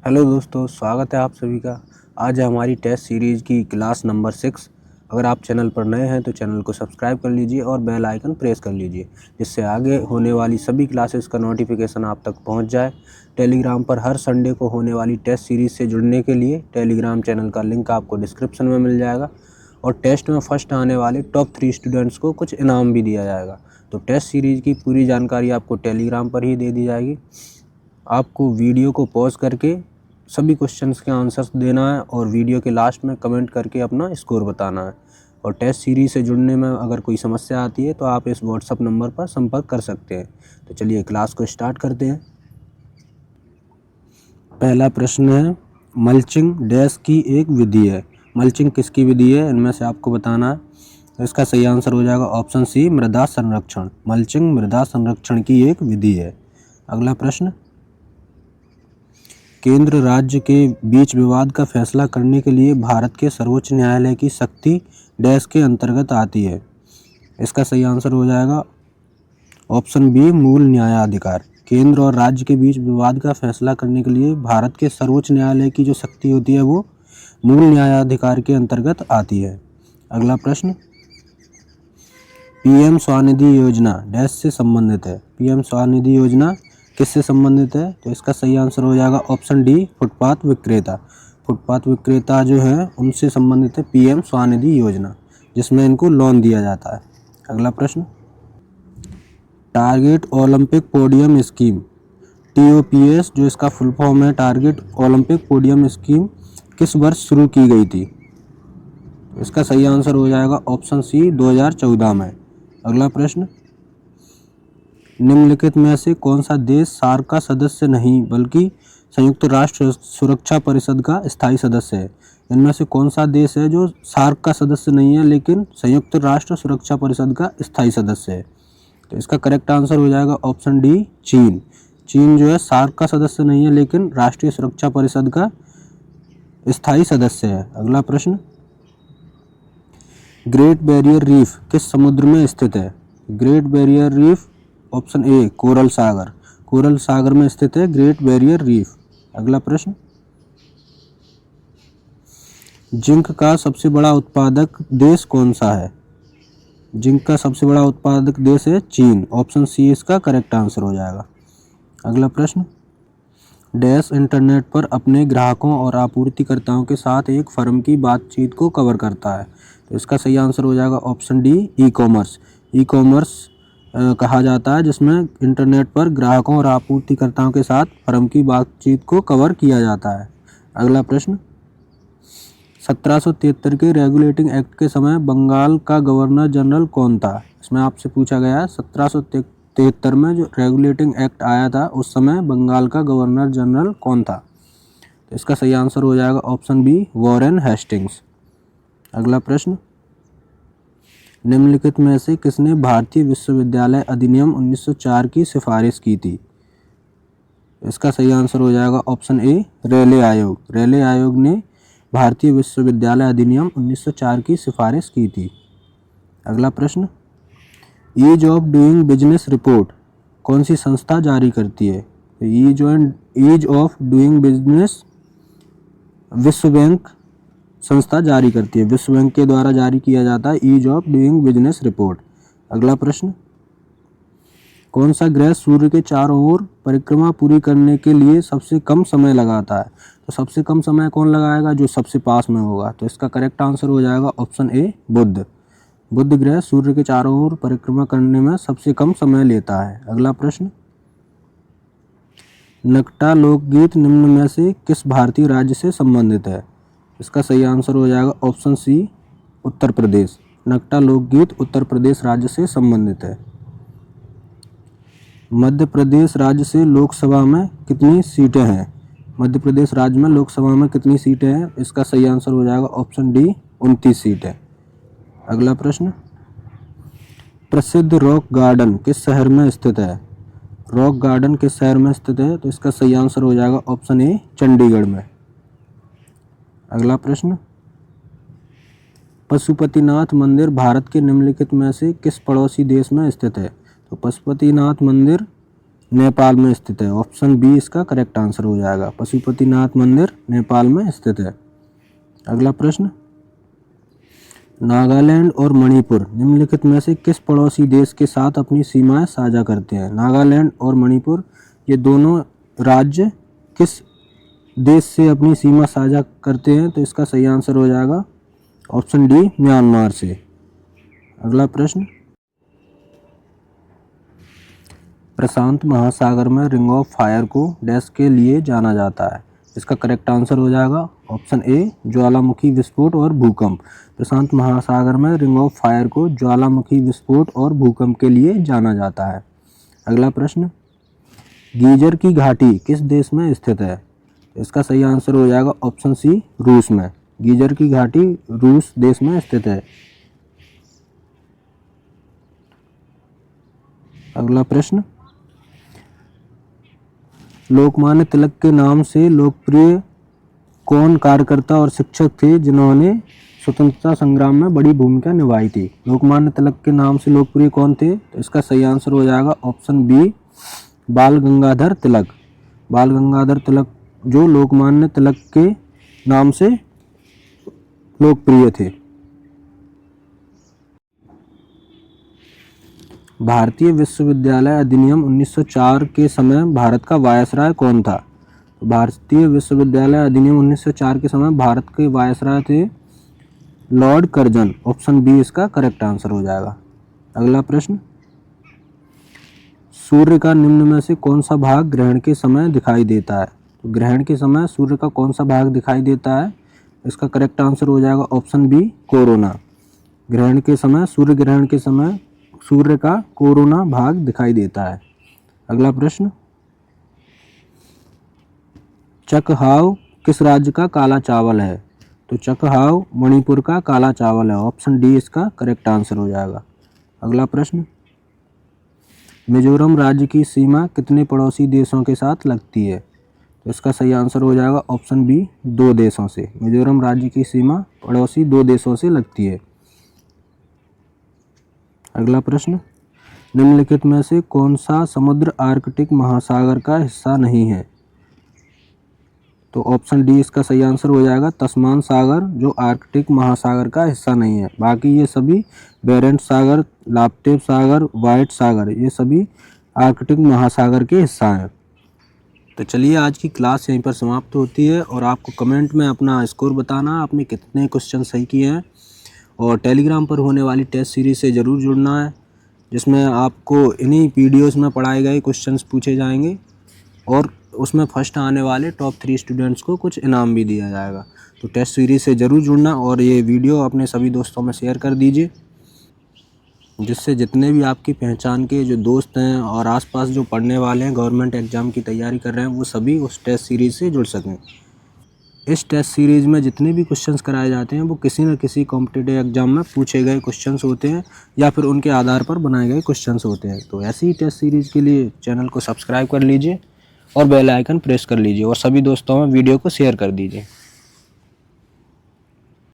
Hello दोस्तों, स्वागत है आप सभी का। आज है हमारी टेस्ट सीरीज़ की क्लास नंबर 6। अगर आप चैनल पर नए हैं तो चैनल को सब्सक्राइब कर लीजिए और बेल आइकन प्रेस कर लीजिए, जिससे आगे होने वाली सभी क्लासेस का नोटिफिकेशन आप तक पहुंच जाए। टेलीग्राम पर हर संडे को होने वाली टेस्ट सीरीज़ से जुड़ने के लिए टेलीग्राम चैनल का लिंक आपको डिस्क्रिप्शन में मिल जाएगा और टेस्ट में फर्स्ट आने वाले टॉप 3 स्टूडेंट्स को कुछ इनाम भी दिया जाएगा। तो टेस्ट सीरीज़ की पूरी जानकारी आपको टेलीग्राम पर ही दे दी जाएगी। आपको वीडियो को पॉज करके सभी क्वेश्चंस के आंसर्स देना है और वीडियो के लास्ट में कमेंट करके अपना स्कोर बताना है। और टेस्ट सीरीज़ से जुड़ने में अगर कोई समस्या आती है तो आप इस व्हाट्सएप नंबर पर संपर्क कर सकते हैं। तो चलिए क्लास को स्टार्ट करते हैं। पहला प्रश्न है, मल्चिंग डैश की एक विधि है। मल्चिंग किसकी विधि है, इनमें से आपको बताना है। तो इसका सही आंसर हो जाएगा ऑप्शन सी, मृदा संरक्षण। मल्चिंग मृदा संरक्षण की एक विधि है। अगला प्रश्न, केंद्र राज्य के बीच विवाद का फैसला करने के लिए भारत के सर्वोच्च न्यायालय की शक्ति डैश के अंतर्गत आती है। इसका सही आंसर हो जाएगा ऑप्शन बी, मूल न्यायाधिकार। केंद्र और राज्य के बीच विवाद का फैसला करने के लिए भारत के सर्वोच्च न्यायालय की जो शक्ति होती है वो मूल न्यायाधिकार के अंतर्गत आती है। अगला प्रश्न, पीएम स्वनिधि योजना डैश से संबंधित है। पीएम स्वनिधि योजना किससे संबंधित है, तो इसका सही आंसर हो जाएगा ऑप्शन डी, फुटपाथ विक्रेता। फुटपाथ विक्रेता जो है उनसे संबंधित है पीएम स्वनिधि योजना, जिसमें इनको लोन दिया जाता है। अगला प्रश्न, target Olympic podium scheme TOPS जो इसका फुल फॉर्म है, टारगेट ओलंपिक पोडियम स्कीम किस वर्ष शुरू की गई थी। इसका सही आंसर हो जाएगा ऑप्शन सी, 2014 में। अगला प्रश्न, निम्नलिखित में से कौन सा देश सार्क का सदस्य नहीं बल्कि संयुक्त राष्ट्र सुरक्षा परिषद का स्थायी सदस्य है। इनमें से कौन सा देश है जो सार्क का सदस्य नहीं है लेकिन संयुक्त राष्ट्र सुरक्षा परिषद का स्थायी सदस्य है। तो इसका करेक्ट आंसर हो जाएगा ऑप्शन डी, चीन। चीन जो है सार्क का सदस्य नहीं है लेकिन राष्ट्रीय सुरक्षा परिषद का स्थायी सदस्य है। अगला प्रश्न, ग्रेट बैरियर रीफ किस समुद्र में स्थित है। Great Barrier Reef option A, coral सागर। कोरल सागर में स्थित है ग्रेट बैरियर रीफ। अगला प्रश्न, जिंक का सबसे बड़ा उत्पादक देश कौन सा है। जिंक का सबसे बड़ा उत्पादक देश है चीन। ऑप्शन सी इसका करेक्ट आंसर हो जाएगा। अगला प्रश्न, डैश इंटरनेट पर अपने ग्राहकों और आपूर्तिकर्ताओं के साथ एक फर्म की बातचीत को कवर करता है। तो इसका सही आंसर हो जाएगा option D, e commerce. E commerce कहा जाता है जिसमें इंटरनेट पर ग्राहकों और आपूर्तिकर्ताओं के साथ फर्म की बातचीत को कवर किया जाता है। अगला प्रश्न, 1773 के रेगुलेटिंग एक्ट के समय बंगाल का गवर्नर जनरल कौन था। इसमें आपसे पूछा गया है 1773 में जो रेगुलेटिंग एक्ट आया था उस समय बंगाल का गवर्नर जनरल कौन था। तो इसका सही आंसर हो जाएगा ऑप्शन बी, वॉरेन हेस्टिंग्स। अगला प्रश्न, निम्नलिखित में से किसने भारतीय विश्वविद्यालय अधिनियम 1904 की सिफारिश की थी। इसका सही आंसर हो जाएगा ऑप्शन ए, रेले आयोग। रेले आयोग ने भारतीय विश्वविद्यालय अधिनियम 1904 की सिफारिश की थी। अगला प्रश्न, ease of doing business report कौन सी संस्था जारी करती है। ईज ऑफ डूइंग बिजनेस विश्व बैंक संस्था जारी करती है। विश्व बैंक के द्वारा जारी किया जाता है ease of doing business report. अगला प्रश्न, कौन सा ग्रह सूर्य के चारों ओर परिक्रमा पूरी करने के लिए सबसे कम समय लगाता है। तो सबसे कम समय कौन लगाएगा, जो सबसे पास में होगा। तो इसका करेक्ट आंसर हो जाएगा ऑप्शन ए, बुध। बुध ग्रह सूर्य के चारों ओर परिक्रमा करने में सबसे कम समय लेता है। अगला प्रश्न, नकटा लोकगीत निम्न में से किस भारतीय राज्य से संबंधित है। इसका सही आंसर हो जाएगा ऑप्शन सी, उत्तर प्रदेश। नकटा लोकगीत उत्तर प्रदेश राज्य से संबंधित है। मध्य प्रदेश राज्य से लोकसभा में कितनी सीटें हैं। मध्य प्रदेश राज्य में लोकसभा में कितनी सीटें हैं। इसका सही आंसर हो जाएगा ऑप्शन डी, 29 सीटें। अगला प्रश्न, प्रसिद्ध रॉक गार्डन किस शहर में स्थित है। रॉक गार्डन किस शहर में स्थित है। तो इसका सही आंसर हो जाएगा ऑप्शन ए, चंडीगढ़ में। अगला प्रश्न, पशुपतिनाथ मंदिर भारत के निम्नलिखित में से किस पड़ोसी देश में स्थित है। तो पशुपतिनाथ मंदिर नेपाल में स्थित है। ऑप्शन बी इसका करेक्ट आंसर हो जाएगा। पशुपतिनाथ मंदिर नेपाल में स्थित है। अगला प्रश्न, नागालैंड और मणिपुर निम्नलिखित में से किस पड़ोसी देश के साथ अपनी सीमाएं साझा करते हैं? नागालैंड और मणिपुर ये दोनों राज्य किस देश से अपनी सीमा साझा करते हैं? तो इसका सही आंसर हो जाएगा ऑप्शन डी, म्यांमार से। अगला प्रश्न, प्रशांत महासागर में रिंग ऑफ फायर को डैश के लिए जाना जाता है? इसका करेक्ट आंसर हो जाएगा ऑप्शन ए, ज्वालामुखी विस्फोट और भूकंप। प्रशांत महासागर में रिंग ऑफ फायर को ज्वालामुखी विस्फोट और भूकंप के लिए जाना जाता है। अगला प्रश्न, गीजर की घाटी किस देश में स्थित है? इसका सही आंसर हो जाएगा ऑप्शन सी, रूस में। गीजर की घाटी रूस देश में स्थित है। अगला प्रश्न, लोकमान्य तिलक के नाम से लोकप्रिय कौन कार्यकर्ता और शिक्षक थे जिन्होंने स्वतंत्रता संग्राम में बड़ी भूमिका निभाई थी? लोकमान्य तिलक के नाम से लोकप्रिय कौन थे? तो इसका सही आंसर हो जाएगा ऑप्शन बी, बाल गंगाधर तिलक। बाल गंगाधर तिलक जो लोकमान्य तिलक के नाम से लोकप्रिय थे। भारतीय विश्वविद्यालय अधिनियम 1904 के समय भारत का वायसराय कौन था? भारतीय विश्वविद्यालय अधिनियम 1904 के समय भारत के वायसराय थे लॉर्ड कर्जन। ऑप्शन बी इसका करेक्ट आंसर हो जाएगा। अगला प्रश्न, सूर्य का निम्न में से कौन सा भाग ग्रहण के समय दिखाई देता है? तो ग्रहण के समय सूर्य का कौन सा भाग दिखाई देता है? इसका करेक्ट आंसर हो जाएगा ऑप्शन बी, कोरोना। ग्रहण के समय, सूर्य ग्रहण के समय सूर्य का कोरोना भाग दिखाई देता है। अगला प्रश्न, चकहाव किस राज्य का काला चावल है? तो चकहाव मणिपुर का काला चावल है। ऑप्शन डी इसका करेक्ट आंसर हो जाएगा। अगला प्रश्न, मिजोरम राज्य की सीमा कितने पड़ोसी देशों के साथ लगती है? तो इसका सही आंसर हो जाएगा ऑप्शन बी, 2 देशों से। मिजोरम राज्य की सीमा पड़ोसी 2 देशों से लगती है। अगला प्रश्न, निम्नलिखित में से कौन सा समुद्र आर्कटिक महासागर का हिस्सा नहीं है? तो ऑप्शन डी इसका सही आंसर हो जाएगा, तस्मान सागर जो आर्कटिक महासागर का हिस्सा नहीं है। बाकी ये सभी बेरेंट सागर, लाप्टेव सागर, व्हाइट सागर ये सभी आर्कटिक महासागर के हिस्सा हैं। तो चलिए आज की क्लास यहीं पर समाप्त होती है और आपको कमेंट में अपना स्कोर बताना, आपने कितने क्वेश्चन सही किए हैं। और टेलीग्राम पर होने वाली टेस्ट सीरीज़ से ज़रूर जुड़ना है, जिसमें आपको इन्हीं वीडियोस में पढ़ाए गए क्वेश्चंस पूछे जाएंगे और उसमें फर्स्ट आने वाले टॉप 3 स्टूडेंट्स को कुछ इनाम भी दिया जाएगा। तो टेस्ट सीरीज़ से ज़रूर जुड़ना और ये वीडियो अपने सभी दोस्तों में शेयर कर दीजिए, जिससे जितने भी आपकी पहचान के जो दोस्त हैं और आसपास जो पढ़ने वाले हैं, गवर्नमेंट एग्ज़ाम की तैयारी कर रहे हैं, वो सभी उस टेस्ट सीरीज़ से जुड़ सकें। इस टेस्ट सीरीज़ में जितने भी क्वेश्चंस कराए जाते हैं वो किसी न किसी कॉम्पिटिटिव एग्जाम में पूछे गए क्वेश्चंस होते हैं या फिर उनके आधार पर बनाए गए क्वेश्चंस होते हैं। तो ऐसी ही टेस्ट सीरीज़ के लिए चैनल को सब्सक्राइब कर लीजिए और बेल आइकन प्रेस कर लीजिए और सभी दोस्तों में वीडियो को शेयर कर दीजिए।